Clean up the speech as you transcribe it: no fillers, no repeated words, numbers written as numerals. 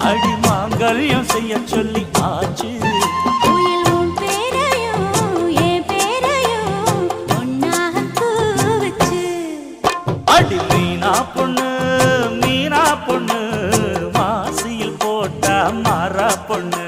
அடி மாங்கல்யம் செய்ய சொல்லி ஆச்சு. அடி மீனா பொண்ணு மாசியில் போட்டா மாறா பொண்ணு.